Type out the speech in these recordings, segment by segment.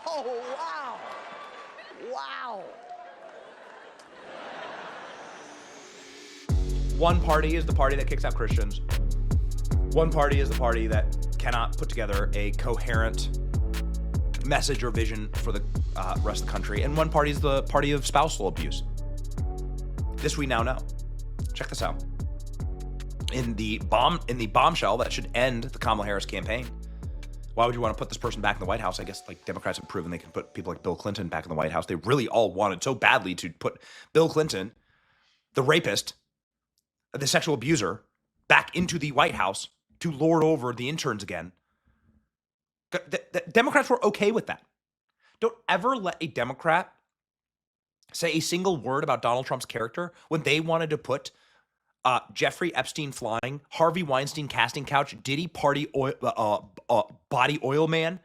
Oh, wow. Wow. One party is the party that kicks out Christians. One party is the party that cannot put together a coherent message or vision for the rest of the country. And one party is the party of spousal abuse. This we now know. Check this out. In the bombshell that should end the Kamala Harris campaign. Why would you want to put this person back in the White House? I guess like Democrats have proven they can put people like Bill Clinton back in the White House. They really all wanted so badly to put Bill Clinton, the rapist, the sexual abuser, back into the White House to lord over the interns again. The Democrats were okay with that. Don't ever let a Democrat say a single word about Donald Trump's character when they wanted to put Jeffrey Epstein flying, Harvey Weinstein casting couch, Diddy party oil, body oil man,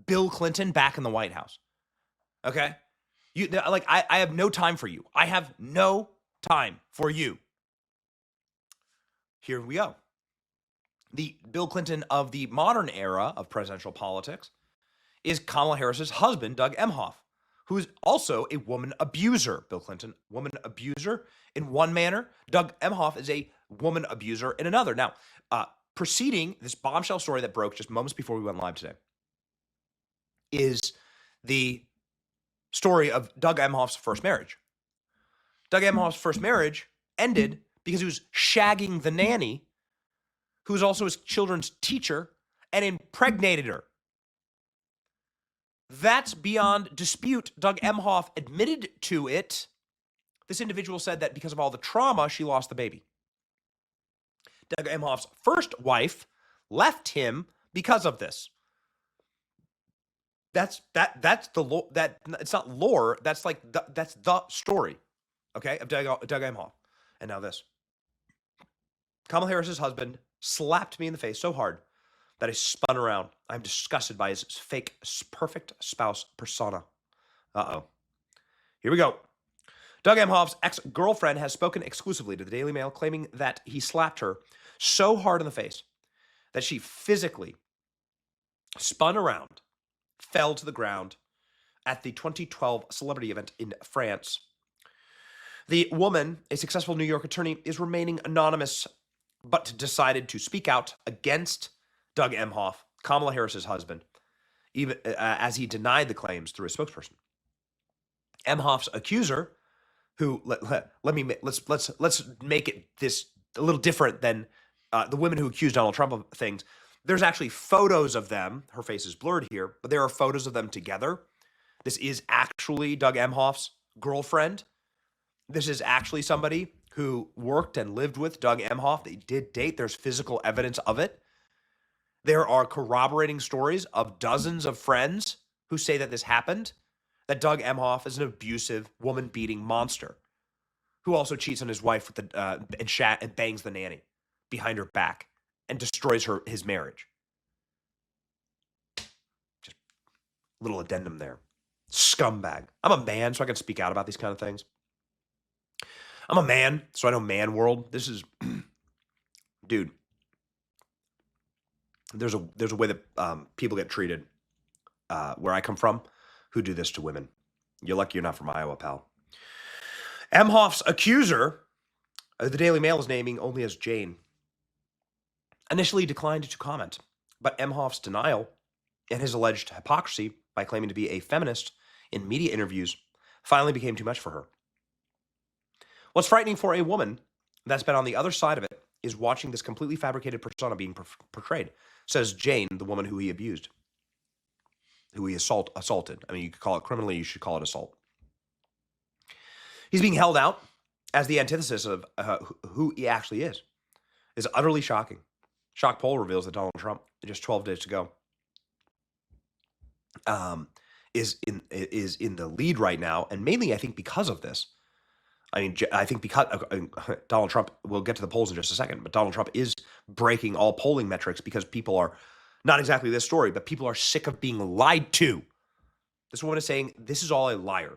Bill Clinton back in the White House. Okay? I have no time for you. I have no time for you. Here we go. The Bill Clinton of the modern era of presidential politics is Kamala Harris's husband, Doug Emhoff, who is also a woman abuser. Bill Clinton, woman abuser in one manner. Doug Emhoff is a woman abuser in another. Now, preceding this bombshell story that broke just moments before we went live today is the story of Doug Emhoff's first marriage. Doug Emhoff's first marriage ended because he was shagging the nanny, who was also his children's teacher, and impregnated her. That's beyond dispute. Doug Emhoff admitted to it. This individual said that because of all the trauma, she lost the baby. Doug Emhoff's first wife left him because of this. That's it's not lore. That's that's the story, okay, of Doug Emhoff. And now this. Kamala Harris's husband slapped me in the face so hard that I spun around. I'm disgusted by his fake, perfect spouse persona. Uh-oh. Here we go. Doug Emhoff's ex-girlfriend has spoken exclusively to the Daily Mail, claiming that he slapped her so hard in the face that she physically spun around, fell to the ground at the 2012 celebrity event in France. The woman, a successful New York attorney, is remaining anonymous, but decided to speak out against Doug Emhoff, Kamala Harris's husband, even as he denied the claims through a spokesperson. Emhoff's accuser, who let's make it this a little different than the women who accused Donald Trump of things. There's actually photos of them. Her face is blurred here, but there are photos of them together. This is actually Doug Emhoff's girlfriend. This is actually somebody who worked and lived with Doug Emhoff. They did date. There's physical evidence of it. There are corroborating stories of dozens of friends who say that this happened, that Doug Emhoff is an abusive, woman-beating monster who also cheats on his wife with and bangs the nanny behind her back and destroys his marriage. Just a little addendum there. Scumbag. I'm a man, so I can speak out about these kind of things. I'm a man, so I know man world. This is, dude. There's a way that people get treated where I come from who do this to women. You're lucky you're not from Iowa, pal. Emhoff's accuser, the Daily Mail is naming only as Jane, initially declined to comment, but Emhoff's denial and his alleged hypocrisy by claiming to be a feminist in media interviews finally became too much for her. What's frightening for a woman that's been on the other side of it is watching this completely fabricated persona being portrayed, says Jane, the woman who he abused, who he assaulted. I mean, you could call it criminally, you should call it assault. He's being held out as the antithesis of who he actually is. It's utterly shocking. Shock poll reveals that Donald Trump, just 12 days to go, is in the lead right now, and mainly I think because of this. I mean, I think because Donald Trump, we'll get to the polls in just a second, but Donald Trump is breaking all polling metrics because people are, not exactly this story, but people are sick of being lied to. This woman is saying, this is all a liar.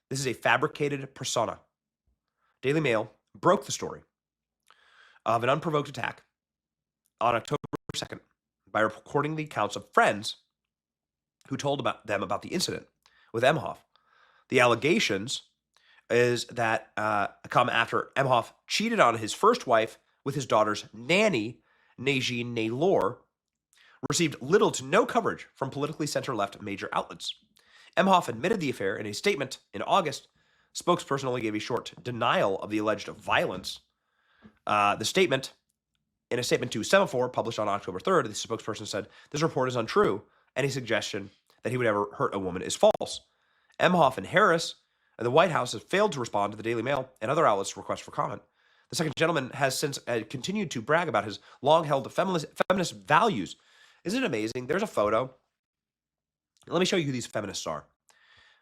This is a fabricated persona. Daily Mail broke the story of an unprovoked attack on October 2nd by recording the accounts of friends who told them about the incident with Emhoff. The allegations is that come after Emhoff cheated on his first wife with his daughter's nanny, Najin Naylor, received little to no coverage from politically center-left major outlets. Emhoff admitted the affair in a statement in August. Spokesperson only gave a short denial of the alleged violence. In a statement to Semaphore, published on October 3rd, the spokesperson said, "This report is untrue. Any suggestion that he would ever hurt a woman is false." Emhoff and Harris and the White House have failed to respond to the Daily Mail and other outlets' requests for comment. The second gentleman has since continued to brag about his long-held feminist values. Isn't it amazing? There's a photo. Let me show you who these feminists are.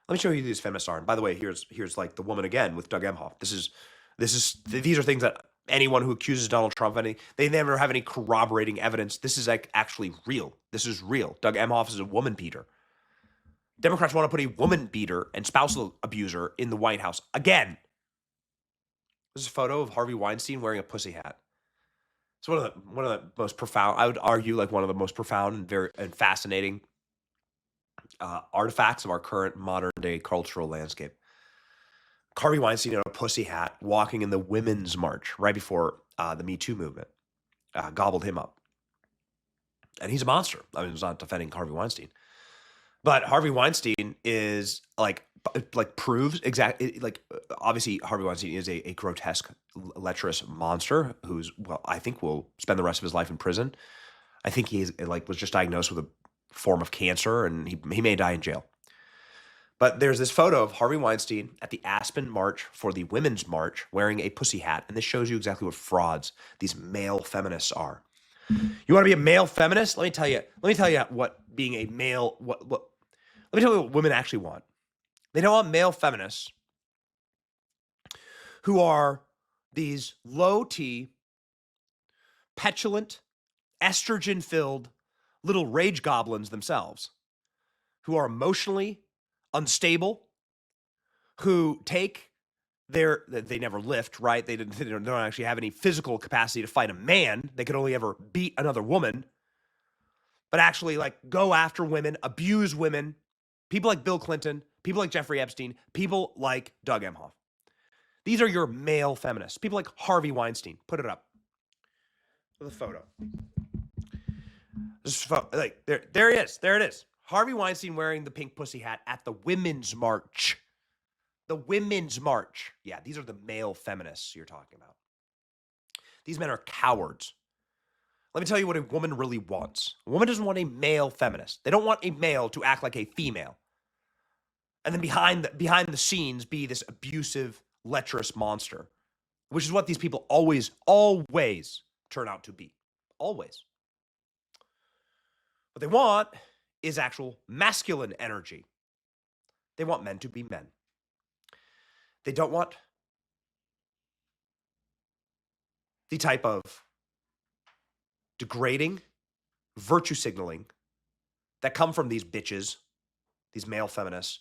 And by the way, here's like the woman again with Doug Emhoff. These are things that anyone who accuses Donald Trump of they never have any corroborating evidence. This is like actually real. This is real. Doug Emhoff is a woman beater. Democrats want to put a woman beater and spousal abuser in the White House again. This is a photo of Harvey Weinstein wearing a pussy hat. It's one of the most profound, I would argue, like one of the most profound and fascinating artifacts of our current modern day cultural landscape. Harvey Weinstein in a pussy hat walking in the Women's March right before the Me Too movement gobbled him up. And he's a monster. I mean, it's not defending Harvey Weinstein. But Harvey Weinstein is proves exactly, obviously Harvey Weinstein is a grotesque, lecherous monster who's, I think will spend the rest of his life in prison. I think he's was just diagnosed with a form of cancer and he may die in jail. But there's this photo of Harvey Weinstein at the Aspen March for the Women's March wearing a pussy hat. And this shows you exactly what frauds these male feminists are. You want to be a male feminist? Let me tell you what being a male, let me tell you what women actually want. They don't want male feminists who are these low-T, petulant, estrogen-filled little rage goblins themselves, who are emotionally unstable, who take they never lift, right? They don't actually have any physical capacity to fight a man. They could only ever beat another woman, but actually go after women, abuse women, people like Bill Clinton, people like Jeffrey Epstein, people like Doug Emhoff. These are your male feminists. People like Harvey Weinstein. Put it up. With a photo. There he is. There it is. Harvey Weinstein wearing the pink pussy hat at the Women's March. The Women's March. Yeah, these are the male feminists you're talking about. These men are cowards. Let me tell you what a woman really wants. A woman doesn't want a male feminist. They don't want a male to act like a female. And then behind the scenes be this abusive, lecherous monster, which is what these people always turn out to be. Always. What they want is actual masculine energy. They want men to be men. They don't want the type of degrading virtue signaling that come from these bitches, these male feminists.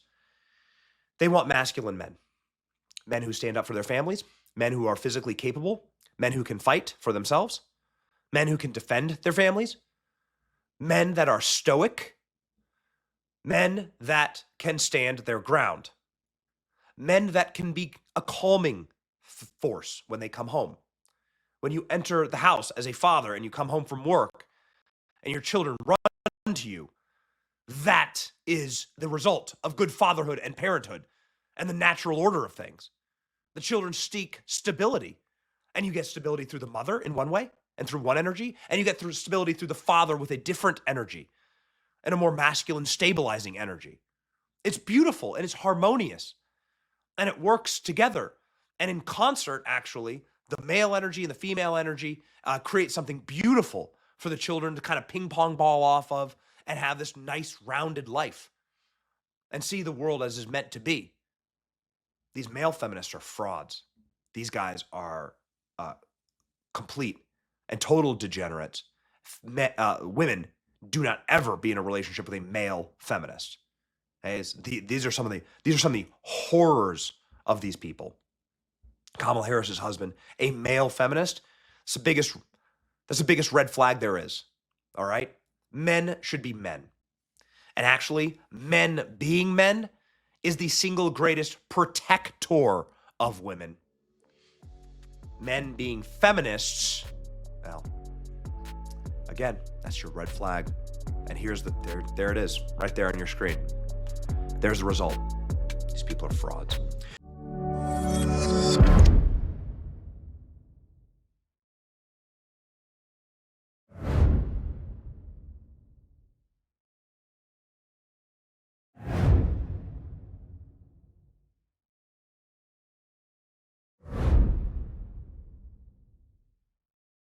They want masculine men. Men who stand up for their families, men who are physically capable, men who can fight for themselves, men who can defend their families, men that are stoic, men that can stand their ground, men that can be a calming force when they come home. When you enter the house as a father and you come home from work and your children run to you, that is the result of good fatherhood and parenthood and the natural order of things. The children seek stability, and you get stability through the mother in one way and through one energy, and you get through stability through the father with a different energy and a more masculine, stabilizing energy. It's beautiful and it's harmonious, and it works together. And in concert, actually, the male energy and the female energy create something beautiful for the children to kind of ping pong ball off of and have this nice rounded life and see the world as is meant to be. These male feminists are frauds. These guys are complete and total degenerates. Women do not ever be in a relationship with a male feminist. These are some of the horrors of these people. Kamala Harris's husband, a male feminist, that's the biggest red flag there is. All right? Men should be men. And actually, men being men is the single greatest protector of women. Men being feminists, well, again, that's your red flag. And here's there it is, right there on your screen. There's the result. These people are frauds.